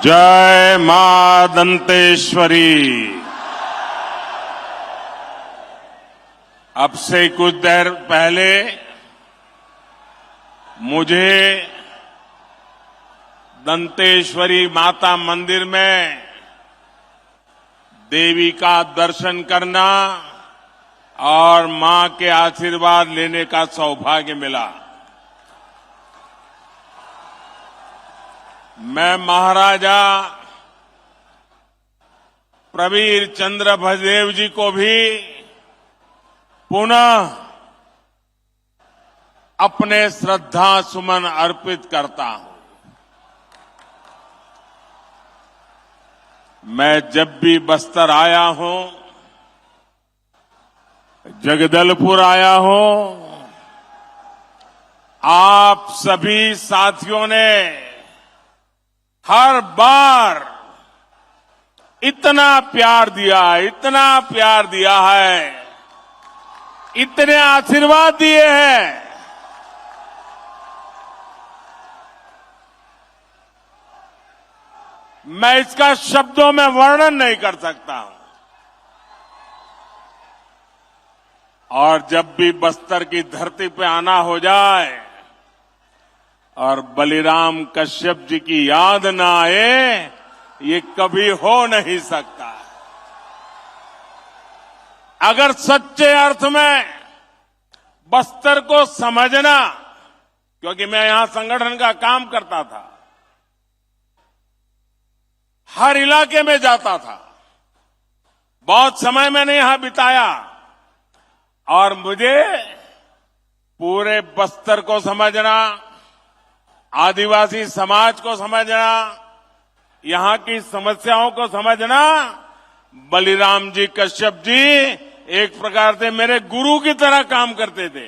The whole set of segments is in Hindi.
जय मां दंतेश्वरी। अब से कुछ देर पहले मुझे दंतेश्वरी माता मंदिर में देवी का दर्शन करना और मां के आशीर्वाद लेने का सौभाग्य मिला। मैं महाराजा प्रवीर चंद्र भजदेव जी को भी पुनः अपने श्रद्धा सुमन अर्पित करता हूं। मैं जब भी बस्तर आया हूं, जगदलपुर आया हूं, आप सभी साथियों ने हर बार इतना प्यार दिया है, इतने आशीर्वाद दिए हैं। मैं इसका शब्दों में वर्णन नहीं कर सकता हूं। और जब भी बस्तर की धरती पे आना हो जाए और बलिराम कश्यप जी की याद ना आए, ये कभी हो नहीं सकता। अगर सच्चे अर्थ में बस्तर को समझना, क्योंकि मैं यहां संगठन का काम करता था, हर इलाके में जाता था, बहुत समय मैंने यहां बिताया और मुझे पूरे बस्तर को समझना, आदिवासी समाज को समझना, यहां की समस्याओं को समझना, बलिराम जी कश्यप जी एक प्रकार से मेरे गुरु की तरह काम करते थे।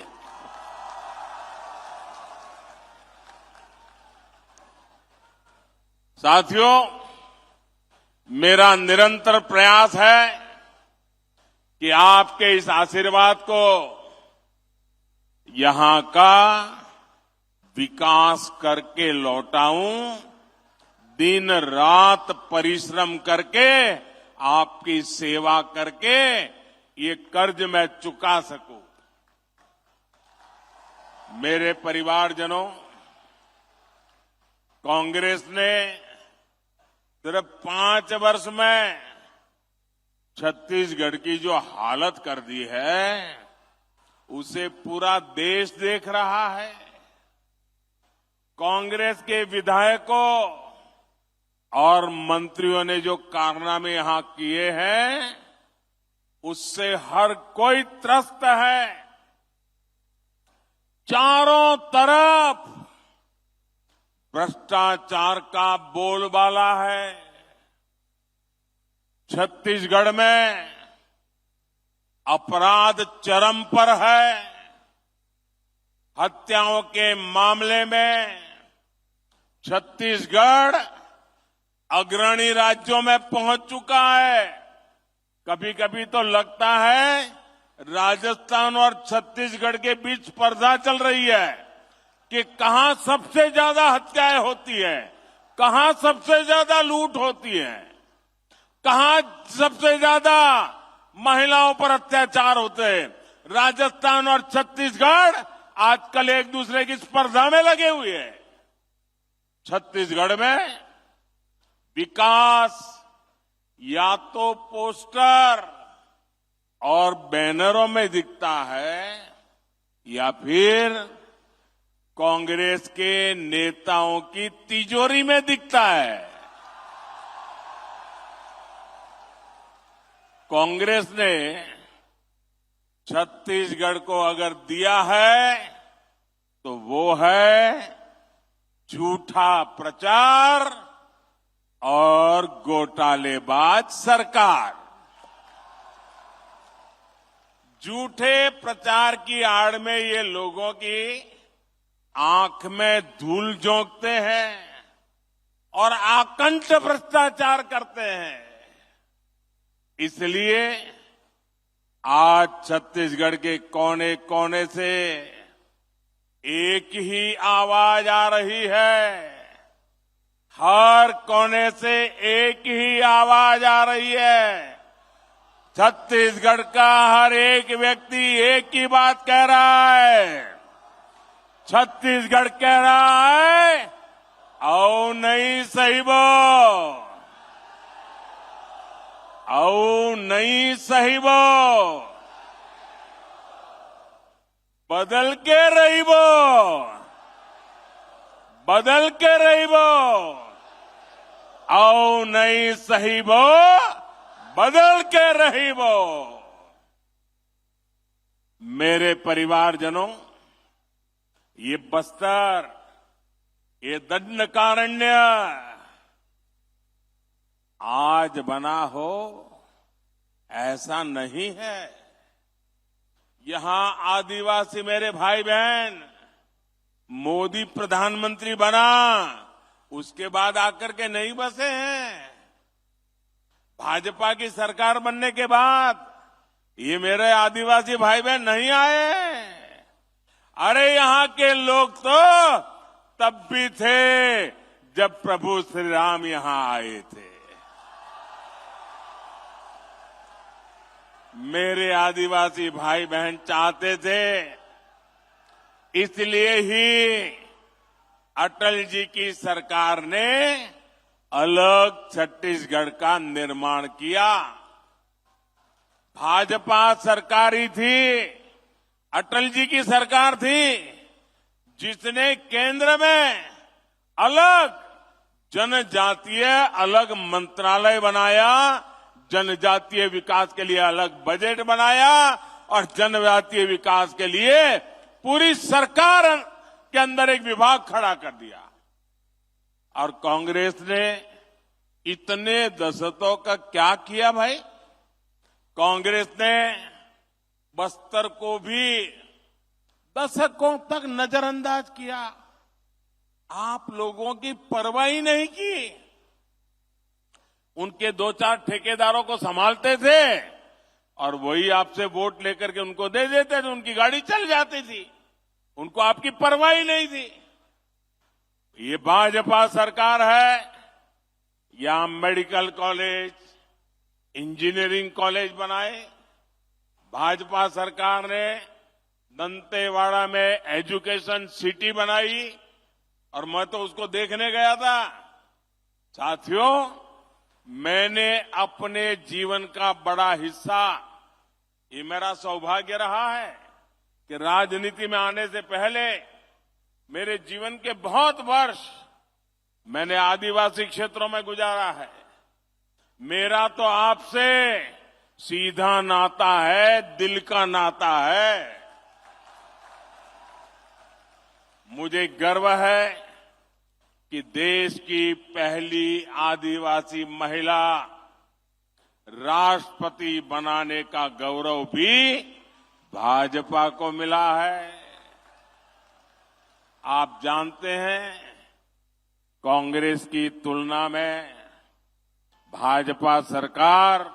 साथियों, मेरा निरंतर प्रयास है कि आपके इस आशीर्वाद को यहां का विकास करके लौटाऊं, दिन रात परिश्रम करके आपकी सेवा करके ये कर्ज मैं चुका सकूं। मेरे परिवारजनों, कांग्रेस ने सिर्फ 5 वर्ष में छत्तीसगढ़ की जो हालत कर दी है, उसे पूरा देश देख रहा है। कांग्रेस के विधायकों और मंत्रियों ने जो कारनामे यहां किए हैं, उससे हर कोई त्रस्त है। चारों तरफ भ्रष्टाचार का बोलबाला है। छत्तीसगढ़ में अपराध चरम पर है। हत्याओं के मामले में छत्तीसगढ़ अग्रणी राज्यों में पहुंच चुका है। कभी कभी तो लगता है राजस्थान और छत्तीसगढ़ के बीच स्पर्धा चल रही है कि कहां सबसे ज्यादा हत्याएं होती है, कहां सबसे ज्यादा लूट होती है, कहां सबसे ज्यादा महिलाओं पर अत्याचार होते हैं। राजस्थान और छत्तीसगढ़ आजकल एक दूसरे की स्पर्धा में लगे हुए हैं। छत्तीसगढ़ में विकास या तो पोस्टर और बैनरों में दिखता है या फिर कांग्रेस के नेताओं की तिजोरी में दिखता है। कांग्रेस ने छत्तीसगढ़ को अगर दिया है तो वो है झूठा प्रचार और घोटालेबाज सरकार। झूठे प्रचार की आड़ में ये लोगों की आंख में धूल झोंकते हैं और आकंठ भ्रष्टाचार करते हैं। इसलिए आज छत्तीसगढ़ के कोने कोने से एक ही आवाज आ रही है, हर कोने से एक ही आवाज आ रही है। छत्तीसगढ़ का हर एक व्यक्ति एक ही बात कह रहा है। छत्तीसगढ़ कह रहा है, आओ नहीं सहिबो, आओ नहीं सहिबो, बदल के रहिबो, बदल के रहिबो, आओ नहीं सहिबो, बदल के रहिबो। मेरे परिवारजनों, ये बस्तर, ये दंडकारण्य आज बना हो ऐसा नहीं है। यहां आदिवासी मेरे भाई बहन, मोदी प्रधानमंत्री बना उसके बाद आकर के नहीं बसे हैं। भाजपा की सरकार बनने के बाद ये मेरे आदिवासी भाई बहन नहीं आए। अरे यहां के लोग तो तब भी थे जब प्रभु श्री राम यहां आए थे। मेरे आदिवासी भाई बहन चाहते थे, इसलिए ही अटल जी की सरकार ने अलग छत्तीसगढ़ का निर्माण किया। भाजपा सरकारी थी, अटल जी की सरकार थी, जिसने केंद्र में अलग जनजातीय अलग मंत्रालय बनाया, जनजातीय विकास के लिए अलग बजट बनाया और जनजातीय विकास के लिए पूरी सरकार के अंदर एक विभाग खड़ा कर दिया। और कांग्रेस ने इतने दशकों का क्या किया भाई? कांग्रेस ने बस्तर को भी दशकों तक नजरअंदाज किया। आप लोगों की परवाह ही नहीं की। उनके दो चार ठेकेदारों को संभालते थे और वही आपसे वोट लेकर के उनको दे देते थे, उनकी गाड़ी चल जाती थी, उनको आपकी परवाह ही नहीं थी। ये भाजपा सरकार है, यहां मेडिकल कॉलेज, इंजीनियरिंग कॉलेज बनाए। भाजपा सरकार ने दंतेवाड़ा में एजुकेशन सिटी बनाई और मैं तो उसको देखने गया था। साथियों, मैंने अपने जीवन का बड़ा हिस्सा, ये मेरा सौभाग्य रहा है कि राजनीति में आने से पहले मेरे जीवन के बहुत वर्ष मैंने आदिवासी क्षेत्रों में गुजारा है। मेरा तो आपसे सीधा नाता है, दिल का नाता है। मुझे गर्व है कि देश की पहली आदिवासी महिला राष्ट्रपति बनाने का गौरव भी भाजपा को मिला है। आप जानते हैं, कांग्रेस की तुलना में भाजपा सरकार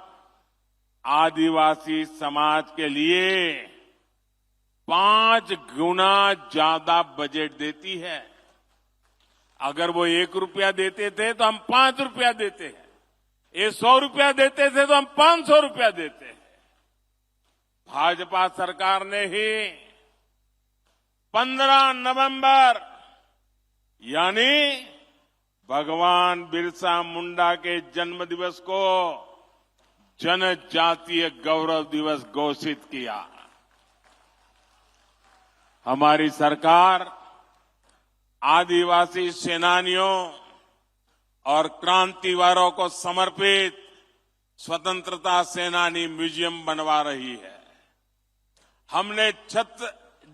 आदिवासी समाज के लिए 5 गुना ज्यादा बजट देती है। अगर वो 1 रुपया देते थे तो हम 5 रुपया देते हैं, ये 100 रुपया देते थे तो हम 500 रुपया देते हैं। भाजपा सरकार ने ही 15 नवंबर यानी भगवान बिरसा मुंडा के जन्म दिवस को जनजातीय गौरव दिवस घोषित किया। हमारी सरकार आदिवासी सेनानियों और क्रांतिवारों को समर्पित स्वतंत्रता सेनानी म्यूजियम बनवा रही है। हमने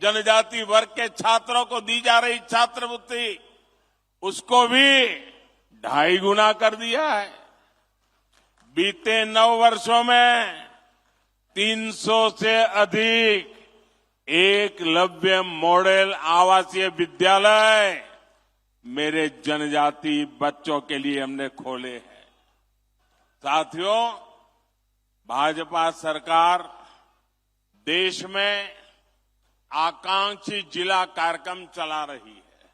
जनजाति वर्ग के छात्रों को दी जा रही छात्रवृत्ति, उसको भी 2.5 गुना कर दिया है। बीते 9 वर्षों में 300 से अधिक एकलव्य मॉडल आवासीय विद्यालय मेरे जनजाति बच्चों के लिए हमने खोले हैं। साथियों, भाजपा सरकार देश में आकांक्षी जिला कार्यक्रम चला रही है।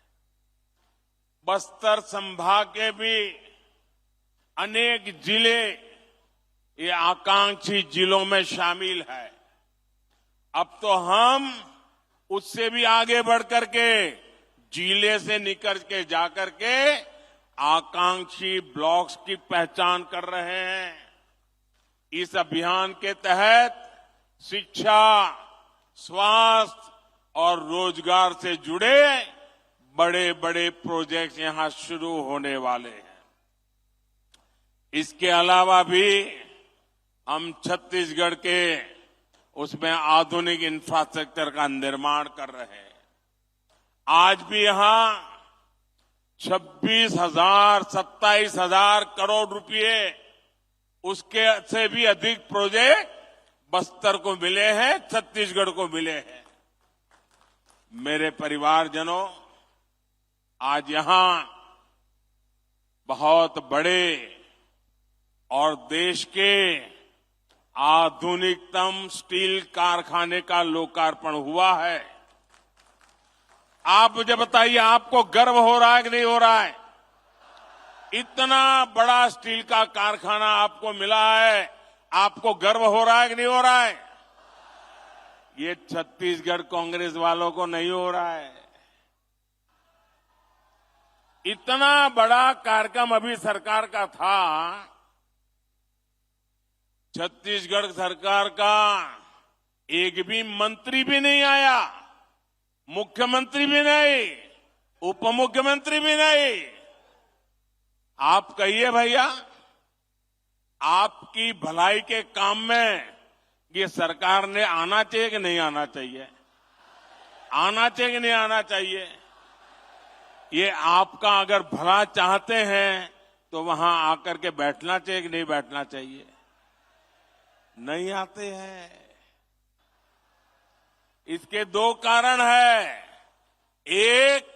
बस्तर संभाग के भी अनेक जिले ये आकांक्षी जिलों में शामिल है। अब तो हम उससे भी आगे बढ़कर के जिले से निकल के जाकर के आकांक्षी ब्लॉक्स की पहचान कर रहे हैं। इस अभियान के तहत शिक्षा, स्वास्थ्य और रोजगार से जुड़े बड़े बड़े प्रोजेक्ट यहां शुरू होने वाले हैं। इसके अलावा भी हम छत्तीसगढ़ के उसमें आधुनिक इंफ्रास्ट्रक्चर का निर्माण कर रहे हैं। आज भी यहां 26,000, 27,000 करोड़ रुपए उसके से भी अधिक प्रोजेक्ट बस्तर को मिले हैं, छत्तीसगढ़ को मिले हैं। मेरे परिवारजनों, आज यहां बहुत बड़े और देश के आधुनिकतम स्टील कारखाने का लोकार्पण हुआ है। आप मुझे बताइए, आपको गर्व हो रहा है कि नहीं हो रहा है? इतना बड़ा स्टील का कारखाना आपको मिला है, आपको गर्व हो रहा है कि नहीं हो रहा है? ये छत्तीसगढ़ कांग्रेस वालों को नहीं हो रहा है। इतना बड़ा कार्यक्रम अभी सरकार का था, छत्तीसगढ़ सरकार का एक भी मंत्री भी नहीं आया, मुख्यमंत्री भी नहीं, उप मुख्यमंत्री भी नहीं। आप कहिए भैया, आपकी भलाई के काम में ये सरकार ने आना चाहिए कि नहीं आना चाहिए? आना चाहिए कि नहीं आना चाहिए? ये आपका अगर भला चाहते हैं तो वहां आकर के बैठना चाहिए कि नहीं बैठना चाहिए? नहीं आते हैं। इसके दो कारण है। एक,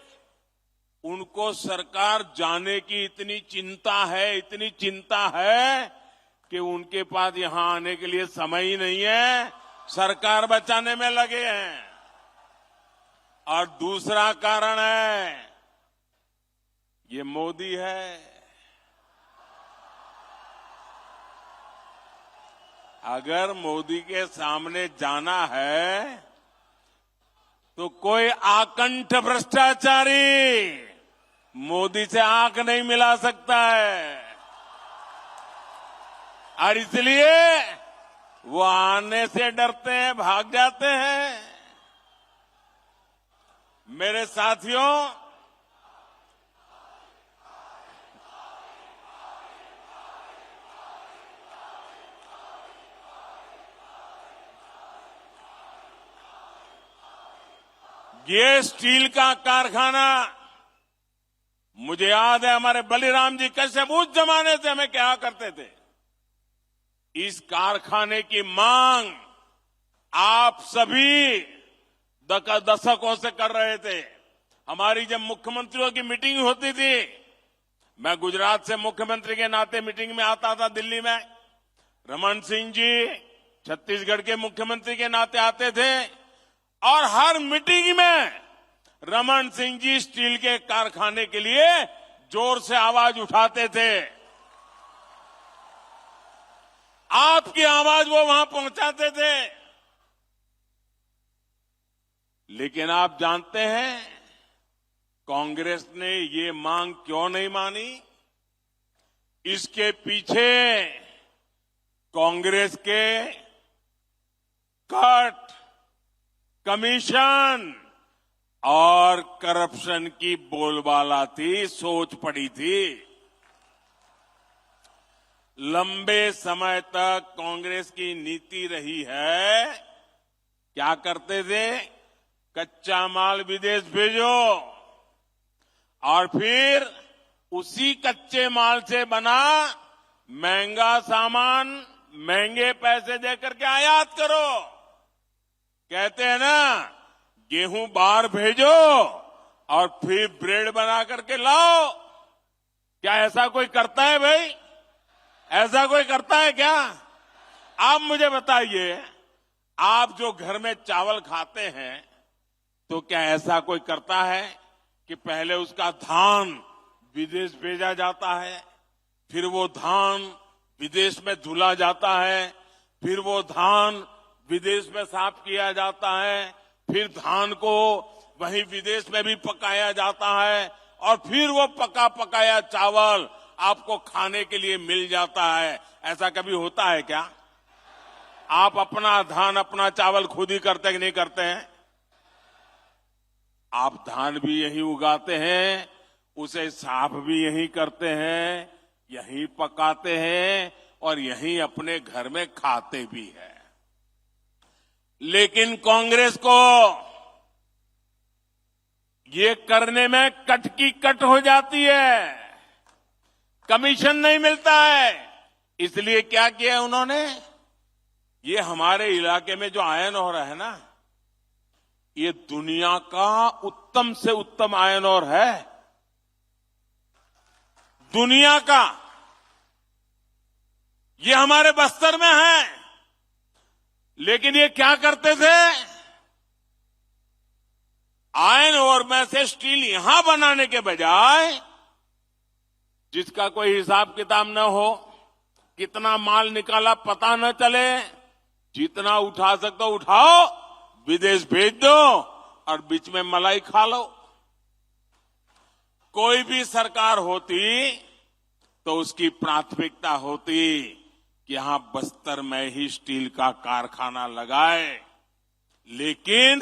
उनको सरकार जाने की इतनी चिंता है कि उनके पास यहां आने के लिए समय ही नहीं है, सरकार बचाने में लगे हैं। और दूसरा कारण है, ये मोदी है। अगर मोदी के सामने जाना है तो कोई आकंठ भ्रष्टाचारी मोदी से आंख नहीं मिला सकता है, और इसलिए वो आने से डरते हैं, भाग जाते हैं। मेरे साथियों, ये स्टील का कारखाना, मुझे याद है हमारे बलिराम जी कश्यप उस जमाने से हमें क्या करते थे। इस कारखाने की मांग आप सभी दशकों से कर रहे थे। हमारी जब मुख्यमंत्रियों की मीटिंग होती थी, मैं गुजरात से मुख्यमंत्री के नाते मीटिंग में आता था दिल्ली में, रमन सिंह जी छत्तीसगढ़ के मुख्यमंत्री के नाते आते थे, और हर मीटिंग में रमन सिंह जी स्टील के कारखाने के लिए जोर से आवाज उठाते थे। आपकी आवाज वो वहां पहुंचाते थे। लेकिन आप जानते हैं कांग्रेस ने ये मांग क्यों नहीं मानी? इसके पीछे कांग्रेस के कट, कमीशन और करप्शन की बोलबाला थी, सोच पड़ी थी। लंबे समय तक कांग्रेस की नीति रही है, क्या करते थे? कच्चा माल विदेश भेजो और फिर उसी कच्चे माल से बना महंगा सामान महंगे पैसे देकर के आयात करो। कहते हैं ना, गेहूं बाहर भेजो और फिर ब्रेड बना करके लाओ। क्या ऐसा कोई करता है भाई? ऐसा कोई करता है क्या? आप मुझे बताइए, आप जो घर में चावल खाते हैं तो क्या ऐसा कोई करता है कि पहले उसका धान विदेश भेजा जाता है, फिर वो धान विदेश में धुला जाता है, फिर वो धान विदेश में साफ किया जाता है, फिर धान को वहीं विदेश में भी पकाया जाता है और फिर वो पका पकाया चावल आपको खाने के लिए मिल जाता है। ऐसा कभी होता है क्या? आप अपना धान अपना चावल खुद ही करते कि नहीं करते हैं? आप धान भी यही उगाते हैं, उसे साफ भी यही करते हैं, यही पकाते हैं और यही अपने घर में खाते भी हैं। लेकिन कांग्रेस को ये करने में कट की कट हो जाती है, कमीशन नहीं मिलता है। इसलिए क्या किया उन्होंने? ये हमारे इलाके में जो आयरन ओर है ना, ये दुनिया का उत्तम से उत्तम आयरन ओर है, दुनिया का। ये हमारे बस्तर में है। लेकिन ये क्या करते थे? आयरन ओर में से स्टील यहां बनाने के बजाय, जिसका कोई हिसाब किताब न हो, कितना माल निकाला पता न चले, जितना उठा सकते हो उठाओ, विदेश भेज दो और बीच में मलाई खा लो। कोई भी सरकार होती तो उसकी प्राथमिकता होती कि यहां बस्तर में ही स्टील का कारखाना लगाए। लेकिन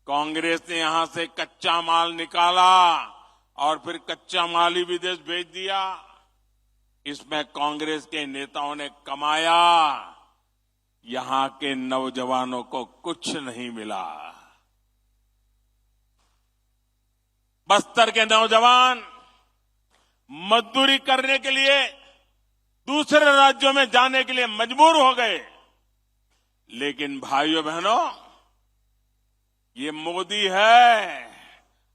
कांग्रेस ने यहां से कच्चा माल निकाला और फिर कच्चा माल ही विदेश भेज दिया। इसमें कांग्रेस के नेताओं ने कमाया, यहां के नौजवानों को कुछ नहीं मिला। बस्तर के नौजवान मजदूरी करने के लिए दूसरे राज्यों में जाने के लिए मजबूर हो गए। लेकिन भाइयों बहनों, ये मोदी है,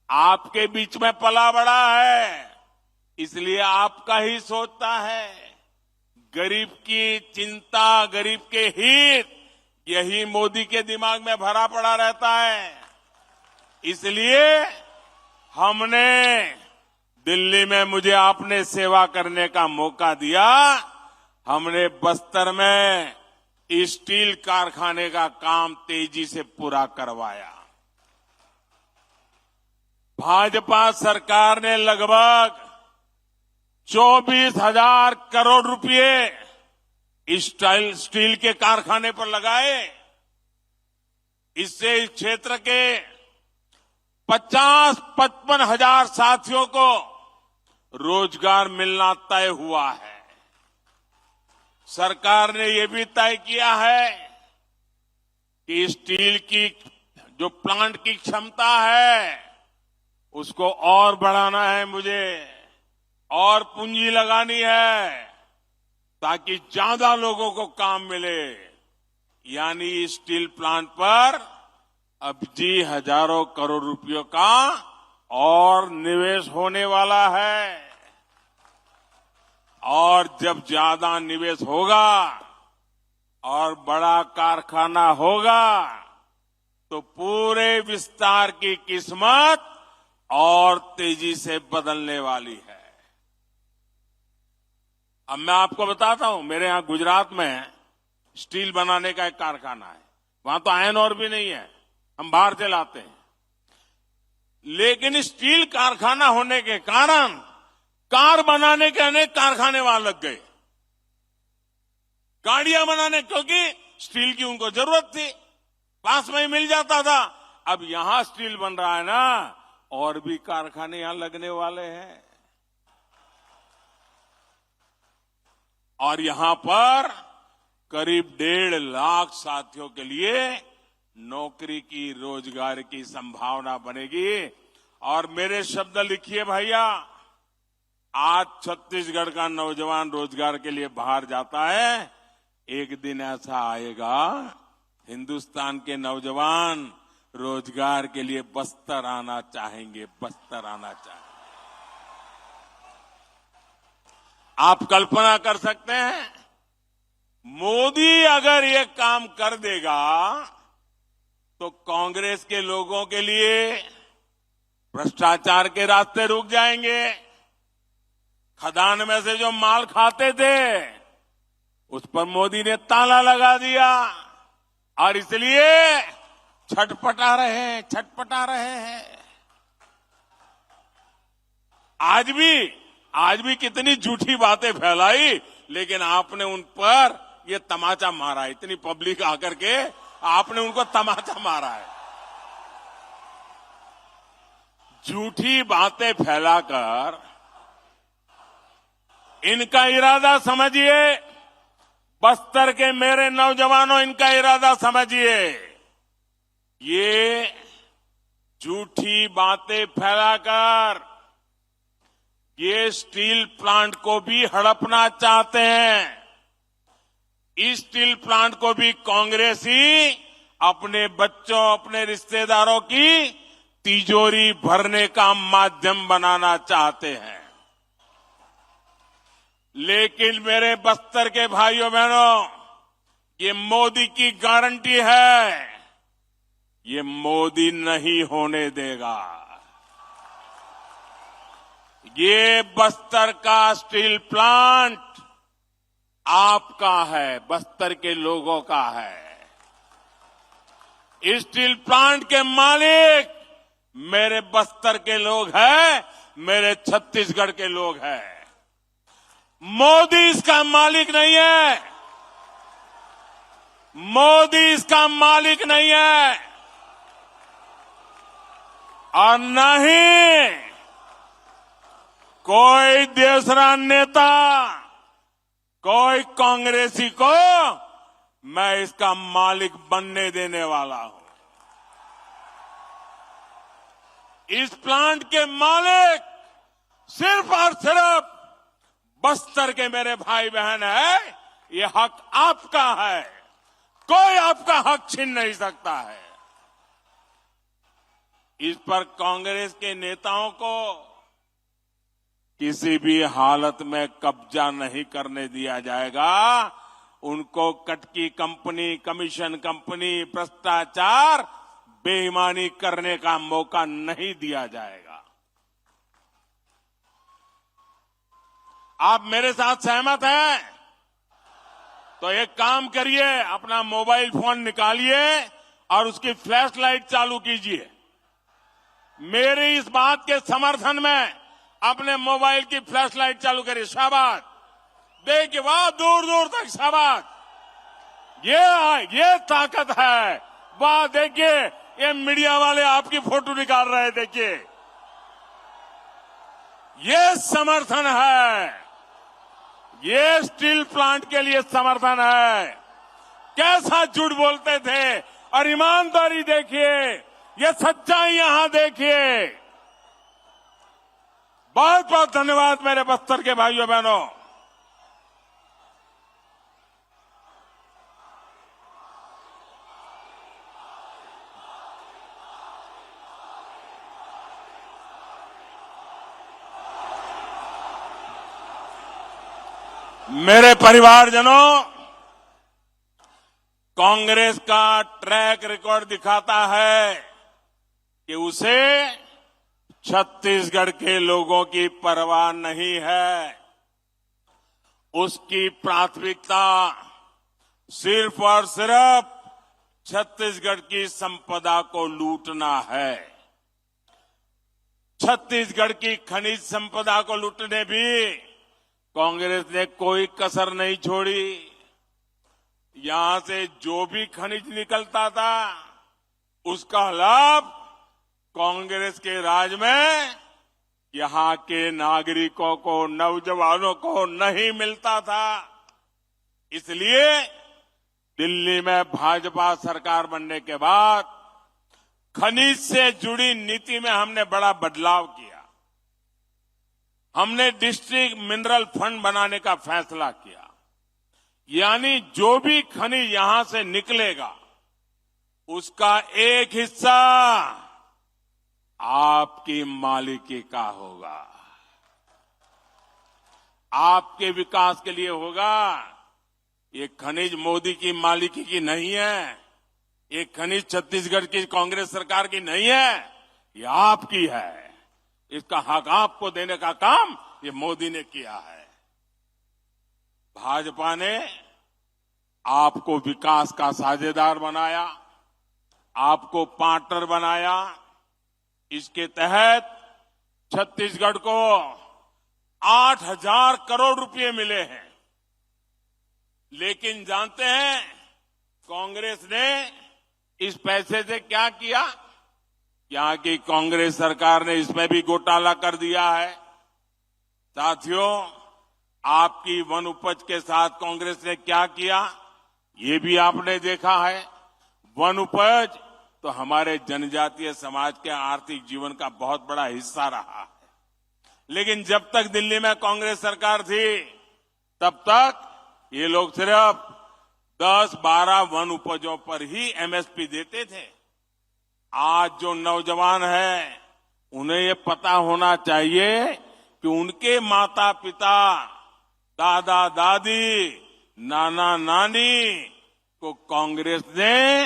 आपके बीच में पला बड़ा है, इसलिए आपका ही सोचता है। गरीब की चिंता, गरीब के हित, यही मोदी के दिमाग में भरा पड़ा रहता है। इसलिए हमने दिल्ली में, मुझे आपने सेवा करने का मौका दिया, हमने बस्तर में स्टील कारखाने का काम तेजी से पूरा करवाया। भाजपा सरकार ने लगभग 24,000 करोड़ रुपए स्टील के कारखाने पर लगाए। इससे इस क्षेत्र के 50-55 हजार साथियों को रोजगार मिलना तय हुआ है। सरकार ने यह भी तय किया है कि स्टील की जो प्लांट की क्षमता है उसको और बढ़ाना है, मुझे और पूंजी लगानी है ताकि ज्यादा लोगों को काम मिले। यानी स्टील प्लांट पर अब जी हजारों करोड़ रुपयों का और निवेश होने वाला है। और जब ज्यादा निवेश होगा और बड़ा कारखाना होगा तो पूरे विस्तार की किस्मत और तेजी से बदलने वाली है। अब मैं आपको बताता हूं, मेरे यहां गुजरात में स्टील बनाने का एक कारखाना है। वहां तो आयरन ओर भी नहीं है, हम बाहर से लाते हैं। लेकिन स्टील कारखाना होने के कारण कार बनाने के अनेक कारखाने वहां लग गए, गाड़ियां बनाने, क्योंकि स्टील की उनको जरूरत थी, पास में ही मिल जाता था। अब यहां स्टील बन रहा है ना, और भी कारखाने यहां लगने वाले हैं। और यहां पर करीब 1.5 लाख साथियों के लिए नौकरी की, रोजगार की संभावना बनेगी। और मेरे शब्द लिखिए भैया, आज छत्तीसगढ़ का नौजवान रोजगार के लिए बाहर जाता है, एक दिन ऐसा आएगा हिंदुस्तान के नौजवान रोजगार के लिए बस्तर आना चाहेंगे, बस्तर आना चाहेंगे। आप कल्पना कर सकते हैं, मोदी अगर ये काम कर देगा तो कांग्रेस के लोगों के लिए भ्रष्टाचार के रास्ते रुक जाएंगे, खदान में से जो माल खाते थे उस पर मोदी ने ताला लगा दिया और इसलिए छटपटा रहे हैं। आज भी कितनी झूठी बातें फैलाई, लेकिन आपने उन पर ये तमाचा मारा। इतनी पब्लिक आकर के आपने उनको तमाचा मारा है। झूठी बातें फैलाकर इनका इरादा समझिए। बस्तर के मेरे नौजवानों, इनका इरादा समझिए। ये झूठी बातें फैलाकर ये स्टील प्लांट को भी हड़पना चाहते हैं। इस स्टील प्लांट को भी कांग्रेस ही अपने बच्चों, अपने रिश्तेदारों की तिजोरी भरने का माध्यम बनाना चाहते हैं। लेकिन मेरे बस्तर के भाइयों बहनों, ये मोदी की गारंटी है, ये मोदी नहीं होने देगा। ये बस्तर का स्टील प्लांट आपका है, बस्तर के लोगों का है। इस स्टील प्लांट के मालिक मेरे बस्तर के लोग हैं, मेरे छत्तीसगढ़ के लोग हैं। मोदी इसका मालिक नहीं है। मोदी इसका मालिक नहीं है और न ही कोई दूसरा नेता, कोई कांग्रेसी को मैं इसका मालिक बनने देने वाला हूं। इस प्लांट के मालिक सिर्फ और सिर्फ बस्तर के मेरे भाई बहन है। ये हक आपका है, कोई आपका हक छीन नहीं सकता है। इस पर कांग्रेस के नेताओं को किसी भी हालत में कब्जा नहीं करने दिया जाएगा। उनको कटकी कंपनी, कमीशन कंपनी, भ्रष्टाचार, बेईमानी करने का मौका नहीं दिया जाएगा। आप मेरे साथ सहमत हैं? तो एक काम करिए, अपना मोबाइल फोन निकालिए और उसकी फ्लैश लाइट चालू कीजिए। मेरी इस बात के समर्थन में अपने मोबाइल की फ्लैश लाइट चालू करिए। शाबाश, देखिए, वाह, दूर दूर तक शाबाश। ये ताकत है। वाह, देखिए, ये मीडिया वाले आपकी फोटो निकाल रहे हैं। देखिए, ये समर्थन है। ये स्टील प्लांट के लिए समर्थन है। कैसा झूठ बोलते थे और ईमानदारी देखिए, ये सच्चाई यहां देखिए। बहुत बहुत धन्यवाद मेरे बस्तर के भाइयों बहनों। मेरे परिवारजनों, कांग्रेस का ट्रैक रिकॉर्ड दिखाता है कि उसे छत्तीसगढ़ के लोगों की परवाह नहीं है। उसकी प्राथमिकता सिर्फ और सिर्फ छत्तीसगढ़ की संपदा को लूटना है। छत्तीसगढ़ की खनिज संपदा को लूटने भी कांग्रेस ने कोई कसर नहीं छोड़ी। यहां से जो भी खनिज निकलता था उसका लाभ कांग्रेस के राज में यहां के नागरिकों को, नौजवानों को नहीं मिलता था। इसलिए दिल्ली में भाजपा सरकार बनने के बाद खनिज से जुड़ी नीति में हमने बड़ा बदलाव किया। हमने डिस्ट्रिक्ट मिनरल फंड बनाने का फैसला किया। यानी जो भी खनिज यहां से निकलेगा उसका एक हिस्सा आपकी मालिकी का होगा, आपके विकास के लिए होगा। ये खनिज मोदी की मालिकी की नहीं है। ये खनिज छत्तीसगढ़ की कांग्रेस सरकार की नहीं है, ये आपकी है। इसका हक आपको देने का काम ये मोदी ने किया है। भाजपा ने आपको विकास का साझेदार बनाया, आपको पार्टनर बनाया। इसके तहत छत्तीसगढ़ को 8,000 करोड़ रुपए मिले हैं। लेकिन जानते हैं कांग्रेस ने इस पैसे से क्या किया? यहाँ की कांग्रेस सरकार ने इसमें भी घोटाला कर दिया है। साथियों, आपकी वन उपज के साथ कांग्रेस ने क्या किया, ये भी आपने देखा है। वन उपज तो हमारे जनजातीय समाज के आर्थिक जीवन का बहुत बड़ा हिस्सा रहा है। लेकिन जब तक दिल्ली में कांग्रेस सरकार थी, तब तक ये लोग सिर्फ 10-12 वन उपजों पर ही एमएसपी देते थे। आज जो नौजवान हैं, उन्हें ये पता होना चाहिए कि उनके माता पिता, दादा दादी, नाना नानी को कांग्रेस ने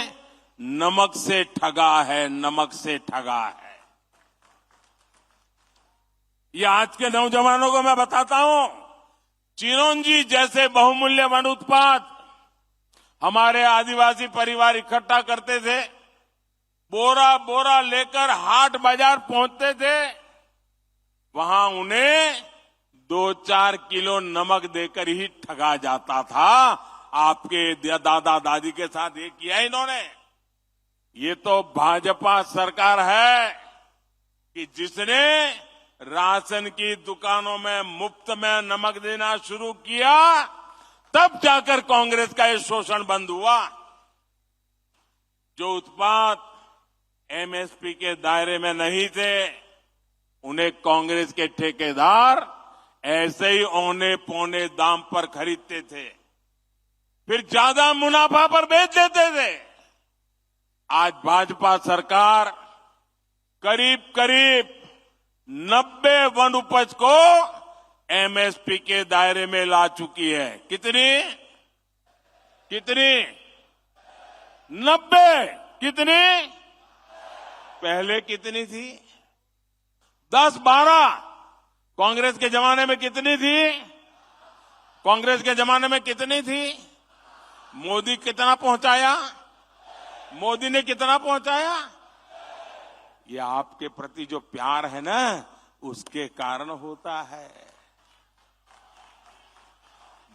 नमक से ठगा है, नमक से ठगा है। ये आज के नौजवानों को मैं बताता हूं, चिरौंजी जैसे बहुमूल्य वन उत्पाद हमारे आदिवासी परिवार इकट्ठा करते थे, बोरा बोरा लेकर हाट बाजार पहुंचते थे। वहां उन्हें 2-4 किलो नमक देकर ही ठगा जाता था। आपके दादा दादी के साथ ये किया इन्होंने। ये तो भाजपा सरकार है कि जिसने राशन की दुकानों में मुफ्त में नमक देना शुरू किया, तब जाकर कांग्रेस का ये शोषण बंद हुआ। जो उत्पाद एमएसपी के दायरे में नहीं थे, उन्हें कांग्रेस के ठेकेदार ऐसे ही औने पौने दाम पर खरीदते थे, फिर ज्यादा मुनाफा पर बेच देते थे। आज भाजपा सरकार करीब करीब 90 वन उपज को एमएसपी के दायरे में ला चुकी है। कितनी 90। कितनी? पहले कितनी थी? 10-12। कांग्रेस के जमाने में कितनी थी? कांग्रेस के जमाने में कितनी थी? मोदी कितना पहुंचाया? मोदी ने कितना पहुंचाया? ये आपके प्रति जो प्यार है ना, उसके कारण होता है।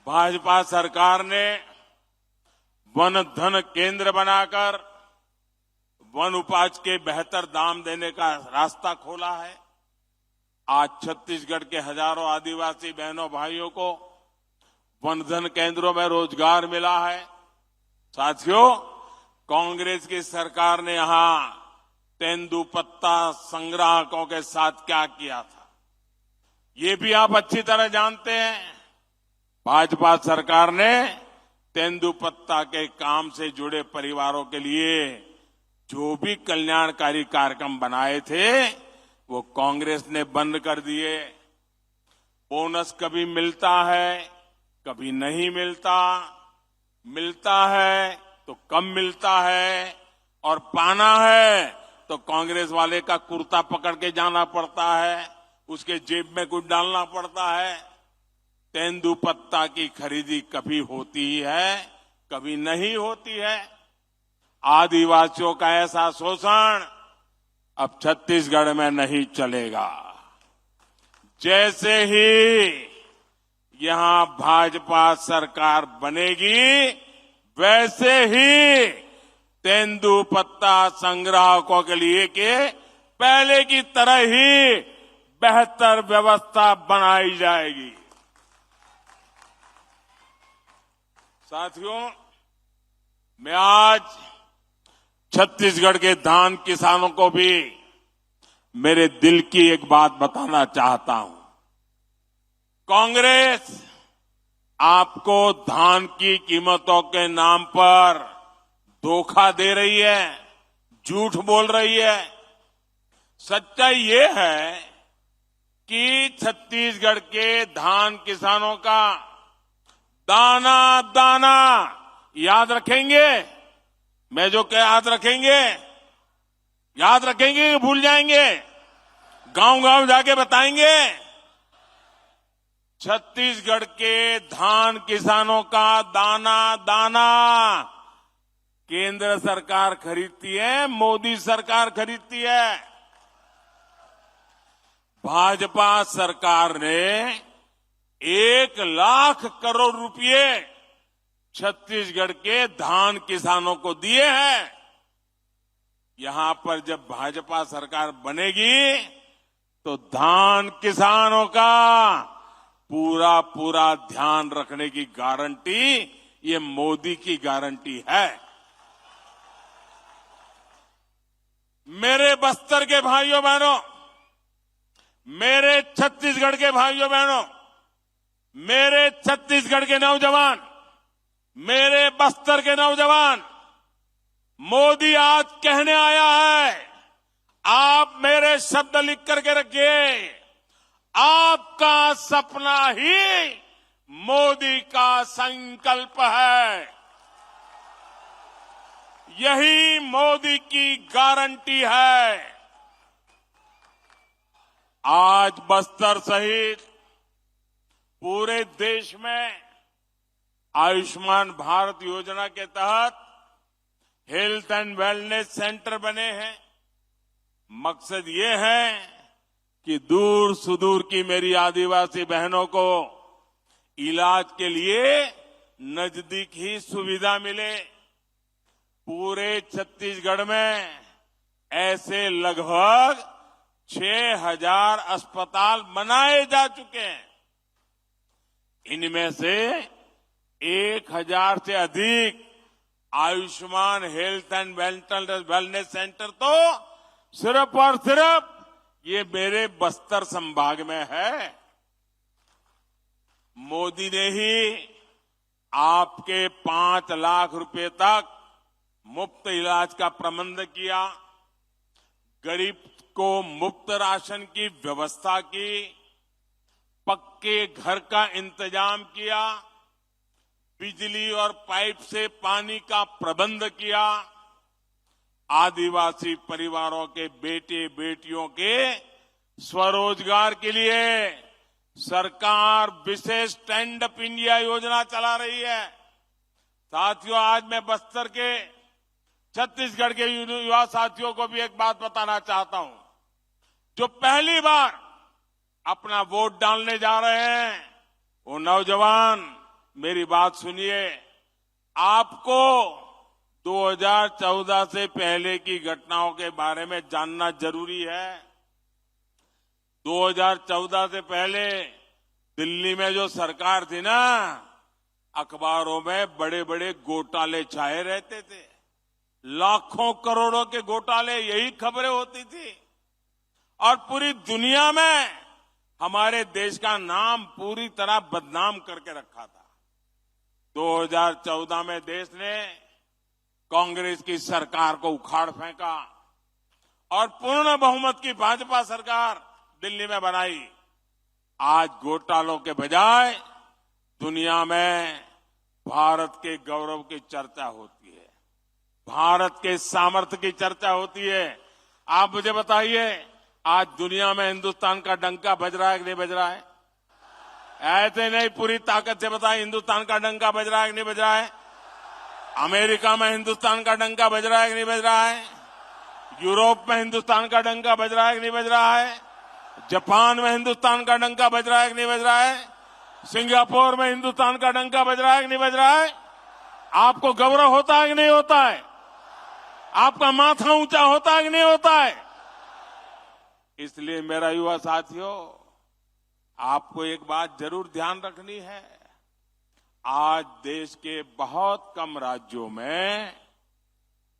भाजपा सरकार ने वन धन केंद्र बनाकर वन उपज के बेहतर दाम देने का रास्ता खोला है। आज छत्तीसगढ़ के हजारों आदिवासी बहनों भाइयों को वन धन केंद्रों में रोजगार मिला है। साथियों, कांग्रेस की सरकार ने यहां तेंदुपत्ता संग्राहकों के साथ क्या किया था, ये भी आप अच्छी तरह जानते हैं। भाजपा सरकार ने तेंदुपत्ता के काम से जुड़े परिवारों के लिए जो भी कल्याणकारी कार्यक्रम बनाए थे, वो कांग्रेस ने बंद कर दिए। बोनस कभी मिलता है, कभी नहीं मिलता, मिलता है तो कम मिलता है, और पाना है तो कांग्रेस वाले का कुर्ता पकड़ के जाना पड़ता है, उसके जेब में कुछ डालना पड़ता है। तेंदुपत्ता की खरीदी कभी होती है, कभी नहीं होती है। आदिवासियों का ऐसा शोषण अब छत्तीसगढ़ में नहीं चलेगा। जैसे ही यहां भाजपा सरकार बनेगी, वैसे ही तेंदुपत्ता संग्राहकों के लिए के पहले की तरह ही बेहतर व्यवस्था बनाई जाएगी। साथियों, मैं आज छत्तीसगढ़ के धान किसानों को भी मेरे दिल की एक बात बताना चाहता हूं। कांग्रेस आपको धान की कीमतों के नाम पर धोखा दे रही है, झूठ बोल रही है। सच्चाई ये है कि छत्तीसगढ़ के धान किसानों का दाना दाना याद रखेंगे। मैं जो क्या याद रखेंगे कि भूल जाएंगे? गांव गांव जाके बताएंगे। छत्तीसगढ़ के धान किसानों का दाना दाना केंद्र सरकार खरीदती है, मोदी सरकार खरीदती है। भाजपा सरकार ने 1,00,000 करोड़ रुपए छत्तीसगढ़ के धान किसानों को दिए हैं। यहां पर जब भाजपा सरकार बनेगी तो धान किसानों का पूरा पूरा ध्यान रखने की गारंटी ये मोदी की गारंटी है। मेरे बस्तर के भाइयों बहनों, मेरे छत्तीसगढ़ के भाइयों बहनों, मेरे छत्तीसगढ़ के नौजवान, मेरे बस्तर के नौजवान, मोदी आज कहने आया है, आप मेरे शब्द लिख करके रखिए, आपका सपना ही मोदी का संकल्प है। यही मोदी की गारंटी है। आज बस्तर सहित पूरे देश में आयुष्मान भारत योजना के तहत हेल्थ एंड वेलनेस सेंटर बने हैं। मकसद ये है कि दूर सुदूर की मेरी आदिवासी बहनों को इलाज के लिए नजदीक ही सुविधा मिले। पूरे छत्तीसगढ़ में ऐसे लगभग 6,000 अस्पताल बनाए जा चुके हैं। इनमें से 1,000 से अधिक Ayushman health and wellness centre तो सिर्फ और सिर्फ ये मेरे बस्तर संभाग में है। मोदी ने ही आपके 5 लाख रुपए तक मुफ्त इलाज का प्रबंध किया, गरीब को मुफ्त राशन की व्यवस्था की, पक्के घर का इंतजाम किया, बिजली और पाइप से पानी का प्रबंध किया, आदिवासी परिवारों के बेटे बेटियों के स्वरोजगार के लिए सरकार विशेष स्टैंड अप इंडिया योजना चला रही है। साथियों, आज मैं बस्तर के छत्तीसगढ़ के युवा साथियों को भी एक बात बताना चाहता हूं। जो पहली बार अपना वोट डालने जा रहे हैं, वो नौजवान मेरी बात सुनिए। आपको 2014 से पहले की घटनाओं के बारे में जानना जरूरी है। 2014 से पहले दिल्ली में जो सरकार थी ना, अखबारों में बड़े बड़े घोटाले छाए रहते थे। लाखों करोड़ों के घोटाले, यही खबरें होती थी और पूरी दुनिया में हमारे देश का नाम पूरी तरह बदनाम करके रखा था। 2014 में देश ने कांग्रेस की सरकार को उखाड़ फेंका और पूर्ण बहुमत की भाजपा सरकार दिल्ली में बनाई। आज घोटालों के बजाय दुनिया में भारत के गौरव की चर्चा होती है, भारत के सामर्थ्य की चर्चा होती है। आप मुझे बताइए, आज दुनिया में हिंदुस्तान का डंका बज रहा है कि नहीं बज रहा है? ऐसे नहीं, पूरी ताकत से बताइए, हिंदुस्तान का डंका बज रहा है कि नहीं बज रहा है? अमेरिका में हिंदुस्तान का डंका बज रहा है कि नहीं बज रहा है? यूरोप में हिंदुस्तान का डंका बज रहा है कि नहीं बज रहा है? जापान में हिंदुस्तान का डंका बज रहा है कि नहीं बज रहा है? सिंगापुर में हिंदुस्तान का डंका बज रहा है कि नहीं बज रहा है? आपको गौरव होता है कि नहीं होता है? आपका माथा ऊंचा होता है कि नहीं होता है? इसलिए मेरा युवा साथियों, आपको एक बात जरूर ध्यान रखनी है। आज देश के बहुत कम राज्यों में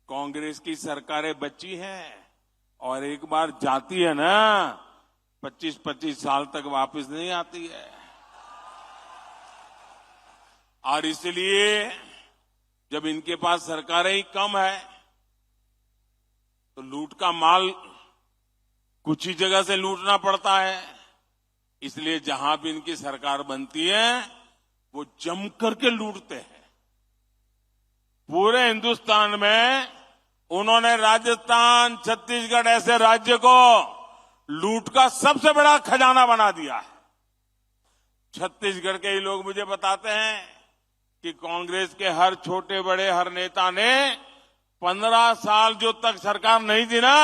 कांग्रेस की सरकारें बची हैं और एक बार जाती है ना, 25-25 साल तक वापस नहीं आती है। और इसलिए जब इनके पास सरकारें ही कम है तो लूट का माल कुछ ही जगह से लूटना पड़ता है। इसलिए जहां भी इनकी सरकार बनती है वो जम करके लूटते हैं। पूरे हिंदुस्तान में उन्होंने राजस्थान, छत्तीसगढ़ ऐसे राज्य को लूट का सबसे बड़ा खजाना बना दिया है। छत्तीसगढ़ के ही लोग मुझे बताते हैं कि कांग्रेस के हर छोटे बड़े हर नेता ने 15 साल जो तक सरकार नहीं दी ना,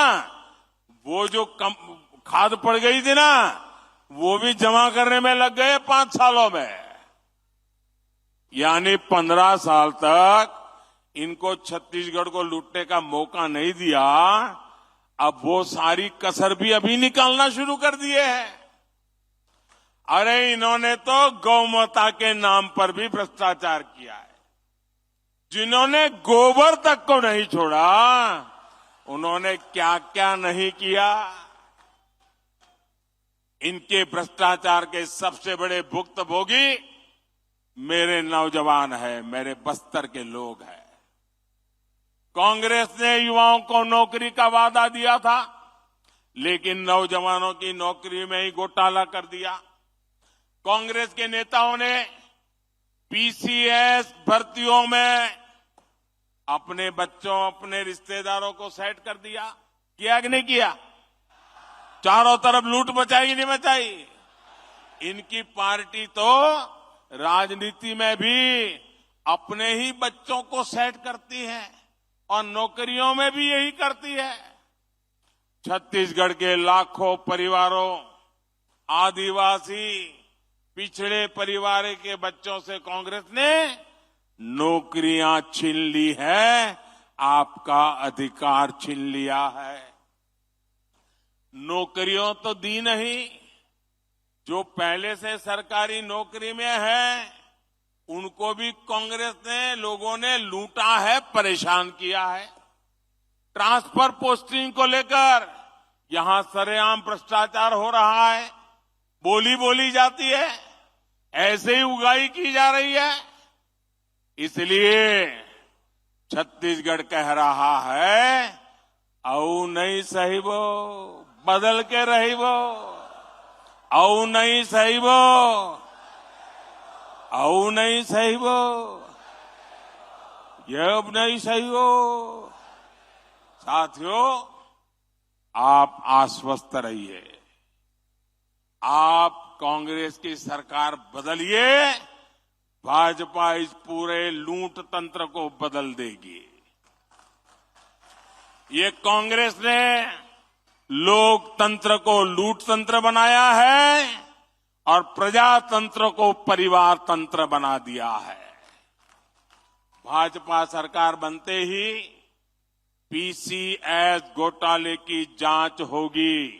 वो जो खाद पड़ गई थी ना, वो भी जमा करने में लग गए 5 सालों में। यानी 15 साल तक इनको छत्तीसगढ़ को लूटने का मौका नहीं दिया। अब वो सारी कसर भी अभी निकालना शुरू कर दिए हैं। अरे इन्होंने तो गौमाता के नाम पर भी भ्रष्टाचार किया है। जिन्होंने गोबर तक को नहीं छोड़ा, उन्होंने क्या क्या नहीं किया। इनके भ्रष्टाचार के सबसे बड़े भुक्तभोगी मेरे नौजवान हैं, मेरे बस्तर के लोग हैं। कांग्रेस ने युवाओं को नौकरी का वादा दिया था, लेकिन नौजवानों की नौकरी में ही घोटाला कर दिया। कांग्रेस के नेताओं ने पीसीएस भर्तियों में अपने बच्चों, अपने रिश्तेदारों को सेट कर दिया। किया कि नहीं किया? चारों तरफ लूट मचाई कि नहीं मचाई? इनकी पार्टी तो राजनीति में भी अपने ही बच्चों को सेट करती है और नौकरियों में भी यही करती है। छत्तीसगढ़ के लाखों परिवारों, आदिवासी, पिछड़े परिवार के बच्चों से कांग्रेस ने नौकरियां छीन ली है, आपका अधिकार छीन लिया है। नौकरियों तो दी नहीं, जो पहले से सरकारी नौकरी में है उनको भी कांग्रेस ने, लोगों ने लूटा है, परेशान किया है। ट्रांसफर पोस्टिंग को लेकर यहां सरेआम भ्रष्टाचार हो रहा है, बोली जाती है, ऐसे ही उगाई की जा रही है। इसलिए छत्तीसगढ़ कह रहा है, औ नहीं सही वो बदल के रही वो, औ नहीं सही वो, औ नहीं सही वो, ये अब नहीं सही वो। साथियों, आप आश्वस्त रहिए, आप कांग्रेस की सरकार बदलिए, भाजपा इस पूरे लूट तंत्र को बदल देगी। ये कांग्रेस ने लोकतंत्र को लूट तंत्र बनाया है और प्रजातंत्र को परिवार तंत्र बना दिया है। भाजपा सरकार बनते ही पीसीएस घोटाले की जांच होगी।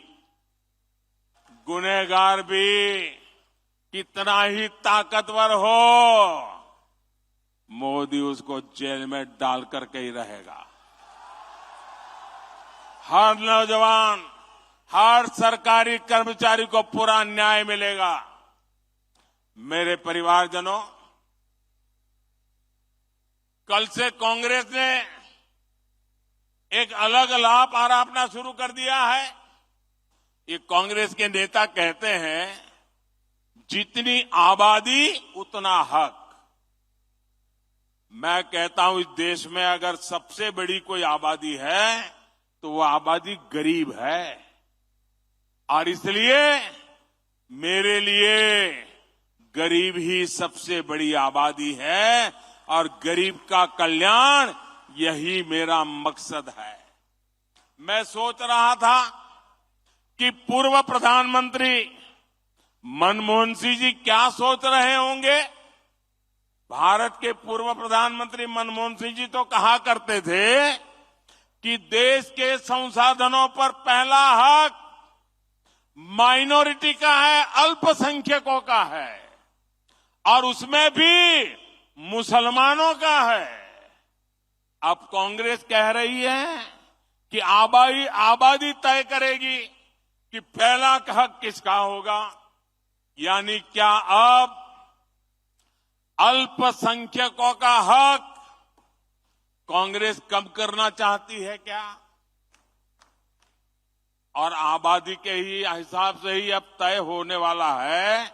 गुनहगार भी कितना ही ताकतवर हो, मोदी उसको जेल में डाल करके ही रहेगा। हर नौजवान, हर सरकारी कर्मचारी को पूरा न्याय मिलेगा। मेरे परिवारजनों, कल से कांग्रेस ने एक अलग लाभ आरोपना शुरू कर दिया है। ये कांग्रेस के नेता कहते हैं, जितनी आबादी उतना हक। मैं कहता हूं, इस देश में अगर सबसे बड़ी कोई आबादी है तो वो आबादी गरीब है, और इसलिए मेरे लिए गरीब ही सबसे बड़ी आबादी है और गरीब का कल्याण यही मेरा मकसद है। मैं सोच रहा था कि पूर्व प्रधानमंत्री मनमोहन सिंह जी क्या सोच रहे होंगे। भारत के पूर्व प्रधानमंत्री मनमोहन सिंह जी तो कहा करते थे कि देश के संसाधनों पर पहला हक माइनॉरिटी का है, अल्पसंख्यकों का है, और उसमें भी मुसलमानों का है। अब कांग्रेस कह रही है कि आबादी तय करेगी कि पहला हक किसका होगा। यानी क्या अब अल्पसंख्यकों का हक कांग्रेस कम करना चाहती है क्या? और आबादी के ही हिसाब से ही अब तय होने वाला है,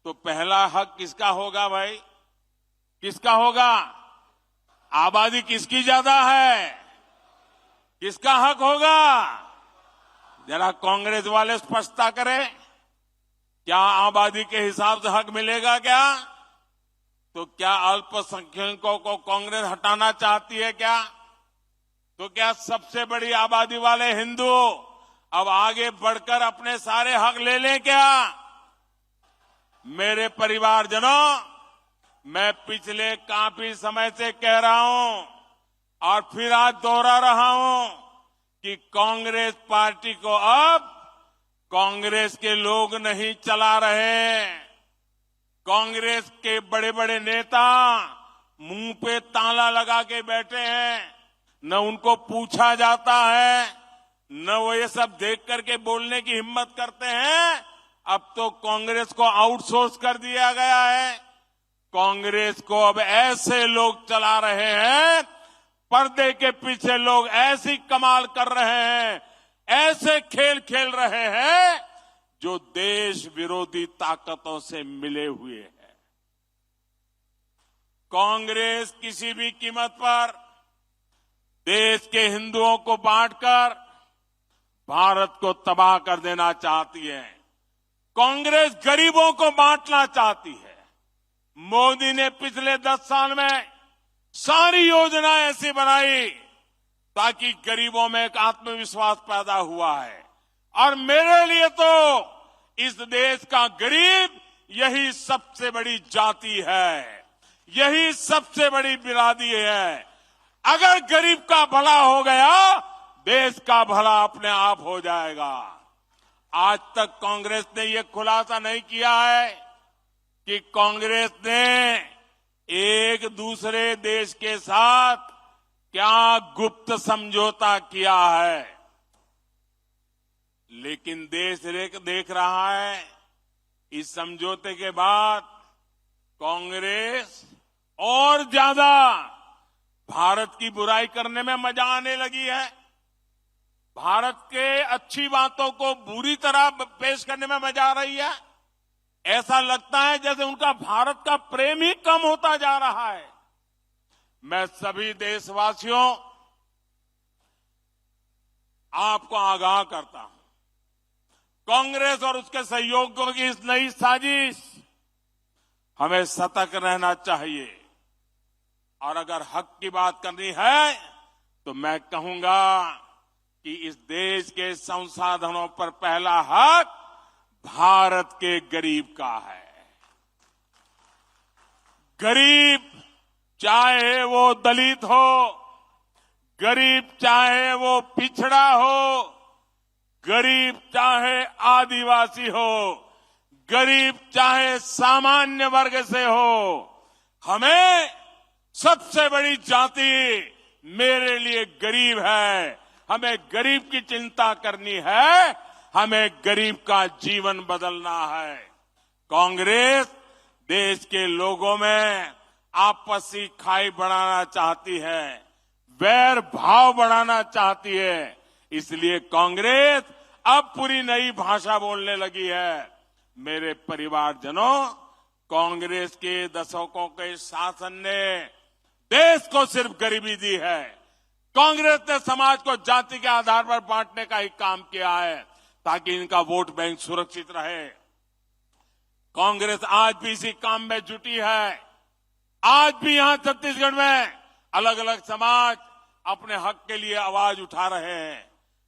तो पहला हक किसका होगा भाई? किसका होगा? आबादी किसकी ज्यादा है? किसका हक होगा? जरा कांग्रेस वाले स्पष्टता करें, क्या आबादी के हिसाब से हक मिलेगा क्या? तो क्या अल्पसंख्यकों को कांग्रेस हटाना चाहती है क्या? तो क्या सबसे बड़ी आबादी वाले हिंदू अब आगे बढ़कर अपने सारे हक ले लें क्या? मेरे परिवारजनों, मैं पिछले काफी समय से कह रहा हूं और फिर आज दोहरा रहा हूं कि कांग्रेस पार्टी को अब कांग्रेस के लोग नहीं चला रहे। कांग्रेस के बड़े बड़े नेता मुंह पे ताला लगा के बैठे हैं, न उनको पूछा जाता है, न वो ये सब देख करके बोलने की हिम्मत करते हैं। अब तो कांग्रेस को आउटसोर्स कर दिया गया है। कांग्रेस को अब ऐसे लोग चला रहे हैं, पर्दे के पीछे लोग ऐसी कमाल कर रहे हैं, ऐसे खेल खेल रहे हैं जो देश विरोधी ताकतों से मिले हुए हैं। कांग्रेस किसी भी कीमत पर देश के हिंदुओं को बांटकर भारत को तबाह कर देना चाहती है। कांग्रेस गरीबों को बांटना चाहती है। मोदी ने पिछले 10 साल में सारी योजनाएं ऐसी बनाई ताकि गरीबों में एक आत्मविश्वास पैदा हुआ है। और मेरे लिए तो इस देश का गरीब यही सबसे बड़ी जाति है, यही सबसे बड़ी बिरादरी है। अगर गरीब का भला हो गया, देश का भला अपने आप हो जाएगा। आज तक कांग्रेस ने यह खुलासा नहीं किया है कि कांग्रेस ने एक दूसरे देश के साथ क्या गुप्त समझौता किया है। लेकिन देश देख रहा है, इस समझौते के बाद कांग्रेस और ज्यादा भारत की बुराई करने में मजा आने लगी है। भारत के अच्छी बातों को बुरी तरह पेश करने में मजा आ रही है। ऐसा लगता है जैसे उनका भारत का प्रेम ही कम होता जा रहा है। मैं सभी देशवासियों, आपको आगाह करता हूं, कांग्रेस और उसके सहयोगियों की इस नई साजिश, हमें सतर्क रहना चाहिए। और अगर हक की बात करनी है तो मैं कहूंगा कि इस देश के संसाधनों पर पहला हक भारत के गरीब का है। गरीब चाहे वो दलित हो, गरीब चाहे वो पिछड़ा हो, गरीब चाहे आदिवासी हो, गरीब चाहे सामान्य वर्ग से हो, हमें सबसे बड़ी जाति मेरे लिए गरीब है। हमें गरीब की चिंता करनी है, हमें गरीब का जीवन बदलना है। कांग्रेस देश के लोगों में आपसी खाई बढ़ाना चाहती है, वैर भाव बढ़ाना चाहती है। इसलिए कांग्रेस अब पूरी नई भाषा बोलने लगी है। मेरे परिवारजनों, कांग्रेस के दशकों के शासन ने देश को सिर्फ गरीबी दी है। कांग्रेस ने समाज को जाति के आधार पर बांटने का ही काम किया है ताकि इनका वोट बैंक सुरक्षित रहे। कांग्रेस आज भी इसी काम में जुटी है। आज भी यहां छत्तीसगढ़ में अलग अलग समाज अपने हक के लिए आवाज उठा रहे हैं,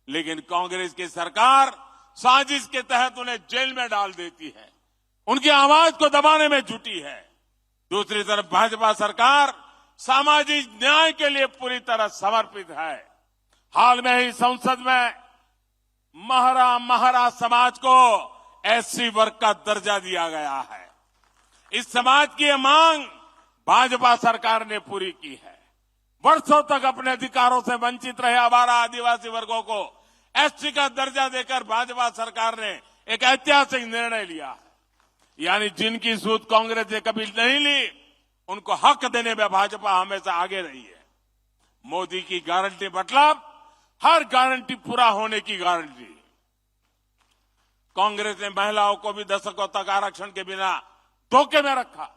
लेकिन कांग्रेस की सरकार साजिश के तहत उन्हें जेल में डाल देती है, उनकी आवाज को दबाने में जुटी है। दूसरी तरफ भाजपा सरकार सामाजिक न्याय के लिए पूरी तरह समर्पित है। हाल में ही संसद में महरा समाज को एससी वर्ग का दर्जा दिया गया है। इस समाज की यह मांग भाजपा सरकार ने पूरी की है। वर्षों तक अपने अधिकारों से वंचित रहे आवारा आदिवासी वर्गों को एससी का दर्जा देकर भाजपा सरकार ने एक ऐतिहासिक निर्णय लिया है। यानी जिनकी सूद कांग्रेस ने कभी नहीं ली, उनको हक देने में भाजपा हमेशा आगे रही है। मोदी की गारंटी मतलब हर गारंटी पूरा होने की गारंटी। कांग्रेस ने महिलाओं को भी दशकों तक आरक्षण के बिना धोखे में रखा।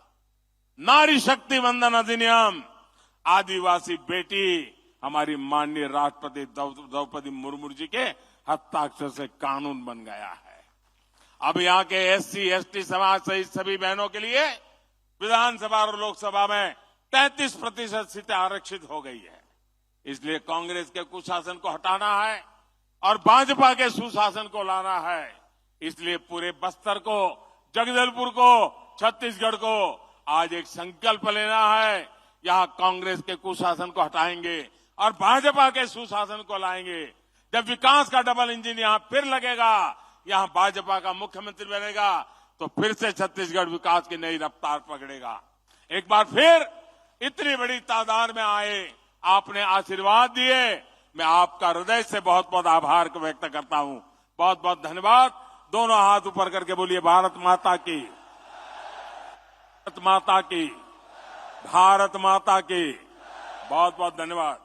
नारी शक्ति वंदन अधिनियम, आदिवासी बेटी हमारी माननीय राष्ट्रपति द्रौपदी मुर्मू जी के हस्ताक्षर से कानून बन गया है। अब यहां के एससी एसटी समाज सहित सभी बहनों के लिए विधानसभा और लोकसभा में 33% सीटें आरक्षित हो गई है। इसलिए कांग्रेस के कुशासन को हटाना है और भाजपा के सुशासन को लाना है। इसलिए पूरे बस्तर को, जगदलपुर को, छत्तीसगढ़ को आज एक संकल्प लेना है। यहां कांग्रेस के कुशासन को हटाएंगे और भाजपा के सुशासन को लाएंगे। जब विकास का डबल इंजन यहां फिर लगेगा, यहां भाजपा का मुख्यमंत्री बनेगा, तो फिर से छत्तीसगढ़ विकास की नई रफ्तार पकड़ेगा। एक बार फिर इतनी बड़ी तादाद में आए, आपने आशीर्वाद दिए, मैं आपका हृदय से बहुत बहुत आभार व्यक्त करता हूं। बहुत बहुत धन्यवाद। दोनों हाथ ऊपर करके बोलिए भारत माता की, भारत माता की, भारत माता की। बहुत बहुत धन्यवाद।